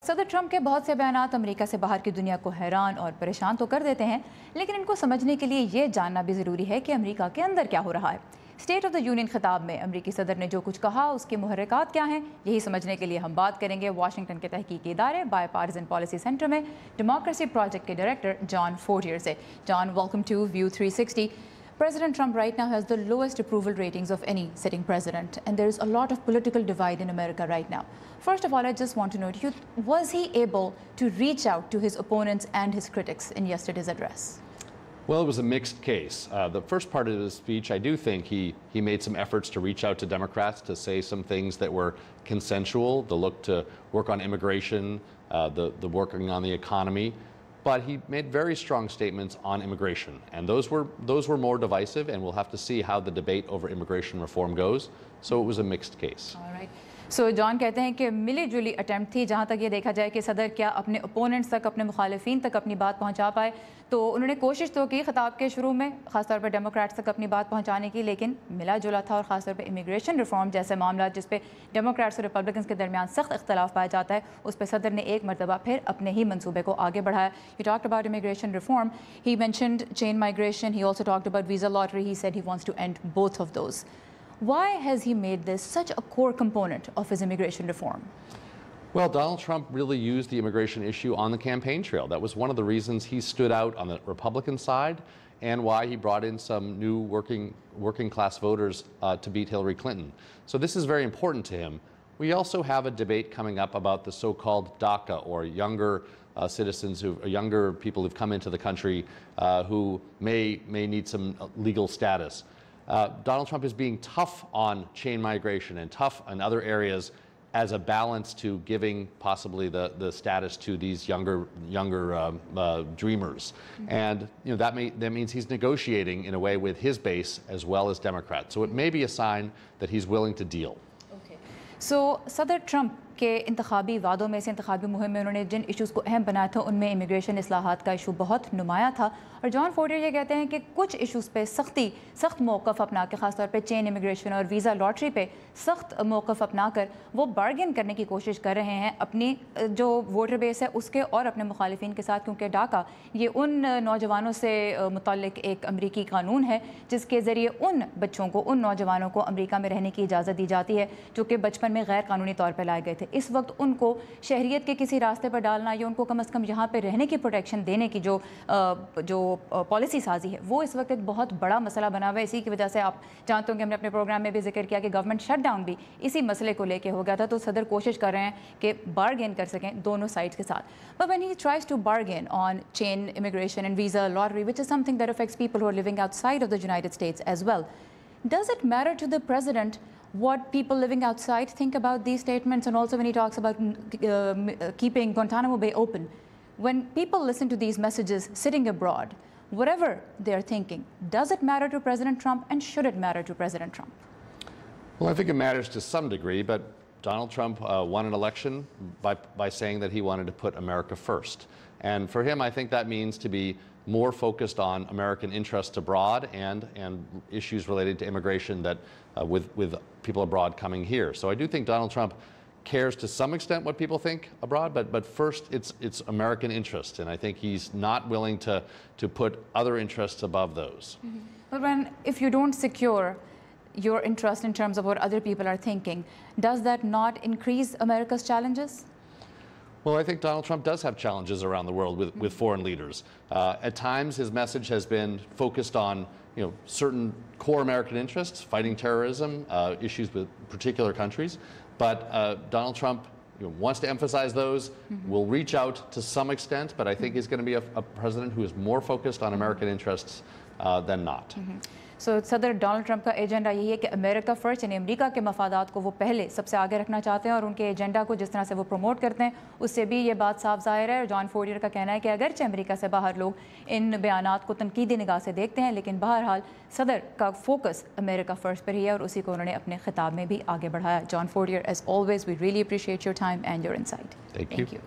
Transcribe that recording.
सदर ट्रंप के बहुत से बयानात अमेरिका से बाहर की दुनिया को हैरान और परेशान तो कर देते हैं, लेकिन इनको समझने के लिए ये जानना भी ज़रूरी है कि अमेरिका के अंदर क्या हो रहा है। स्टेट ऑफ द यूनियन खिताब में अमेरिकी सदर ने जो कुछ कहा, उसके मुहर्रिकात क्या हैं, यही समझने के लिए हम बात करेंगे वाशिंगटन के तहकीकी इदारे बायपार्टिजन पॉलिसी सेंटर में डेमोक्रेसी प्रोजेक्ट के डायरेक्टर जॉन फोर्टियर से। John, welcome to view 360. President Trump right now has the lowest approval ratings of any sitting president, and there is a lot of political divide in America right now. First of all, I just want to know, was he able to reach out to his opponents and his critics in yesterday's address? Well, it was a mixed case. The first part of his speech, I do think he made some efforts to reach out to Democrats to say some things that were consensual, the look to work on immigration, the working on the economy. But he made very strong statements on immigration, and those were more divisive, and we'll have to see how the debate over immigration reform goes. So it was a mixed case. All right. So John कहते हैं कि मिली जुली attempt थी, जहाँ तक ये देखा जाए कि सदर क्या अपने ओपोनेंट्स तक, अपने मुखालिफिन तक अपनी बात पहुँचा पाए। तो उन्होंने कोशिश तो की खिताब के शुरू में, ख़ासतौर पर डेमोक्रेट्स तक अपनी बात पहुँचाने की, लेकिन मिला जुला था। और ख़ासतौर पर इमिग्रेशन रिफॉर्म जैसे मामला जिस पे डेमोक्रेट्स और रिपब्लिकन्स के दरमियान सख्त इख्तलाफ पाया जाता है, उस पर सदर ने एक मरतबा फिर अपने ही मनसूबे को आगे बढ़ाया। He talked about immigration reform, he mentioned chain migration, he also talked about visa lottery, he said he wants to end both of those. Why has he made this such a core component of his immigration reform? Well, Donald Trump really used the immigration issue on the campaign trail. That was one of the reasons he stood out on the Republican side, and why he brought in some new working class voters to beat Hillary Clinton. So this is very important to him. We also have a debate coming up about the so-called DACA, or younger citizens, younger people who've come into the country who may need some legal status. Donald Trump is being tough on chain migration and tough on other areas as a balance to giving possibly the status to these younger dreamers. And that means he's negotiating in a way with his base as well as Democrats. So it may be a sign that he's willing to deal. Okay. So Sadr Trump के इंतखाबी वादों में से, इंतखाबी मुहिम में उन्होंने जिन issues को अहम बनाया था, उनमें इमिग्रेशन इस्लाहात का इशू बहुत नुमाया था। और जॉन फोर्टियर ये कहते हैं कि कुछ इशूज़ पे सख्त मौक़िफ़ अपना के, ख़ासतौर पे चेन इमिग्रेशन और वीज़ा लॉटरी पे सख्त मौक़िफ़ अपना कर वो बार्गेन करने की कोशिश कर रहे हैं अपनी जो वोटर बेस है उसके और अपने मुखालिफिन के साथ, क्योंकि डाका ये उन नौजवानों से मुतल्लिक़ एक अमरीकी कानून है जिसके ज़रिए उन बच्चों को, उन नौजवानों को अमरीका में रहने की इजाज़त दी जाती है जो कि बचपन में गैर कानूनी तौर पर लाए गए थे। इस वक्त उनको शहरियत के किसी रास्ते पर डालना या उनको कम से कम यहाँ पे रहने की प्रोटेक्शन देने की जो पॉलिसी साजी है, वो इस वक्त एक बहुत बड़ा मसला बना हुआ है। इसी की वजह से आप जानते होंगे, हमने अपने प्रोग्राम में भी जिक्र किया कि गवर्नमेंट शटडाउन भी इसी मसले को लेके हो गया था। तो सदर कोशिश कर रहे हैं कि बार्गेन कर सकें दोनों साइड्स के साथ। But when he tries to bargain on chain immigration and visa lottery, which is something that affects people who are living outside of the United States as well, does it matter to the president what people living outside think about these statements? And also when he talks about keeping Guantanamo Bay open, when people listen to these messages sitting abroad, whatever they're thinking, does it matter to President Trump, and should it matter to President Trump? Well, I think it matters to some degree, but Donald Trump won an election by saying that he wanted to put America first. And for him, I think that means to be more focused on American interests abroad and issues related to immigration that with people abroad coming here. So I do think Donald Trump cares to some extent what people think abroad, but first it's American interests, and I think he's not willing to put other interests above those. But if you don't secure your interest in terms of what other people are thinking, does that not increase America's challenges? Well, I think Donald Trump does have challenges around the world with foreign leaders. At times, his message has been focused on certain core American interests, fighting terrorism, issues with particular countries. But Donald Trump wants to emphasize those, will reach out to some extent, but I think he's going to be a president who is more focused on American interests than not. सो सदर Donald Trump का agenda यही है कि America first, यानी America के मफादात को वो पहले सबसे आगे रखना चाहते हैं, और उनके एजेंडा को जिस तरह से वो प्रमोट करते हैं उससे भी ये बात साफ ज़ाहिर है। और जॉन फोर्टियर का कहना है कि अगरचे अमेरिका से बाहर लोग इन बयानात को तनकीदी निगाह से देखते हैं, लेकिन बहरहाल सदर का फोकस अमेरिका फ़र्स्ट पर ही है, और उसी को उन्होंने अपने खिताब में भी आगे बढ़ाया। John Fortier, as always we really appreciate your time and your insight. Thank you.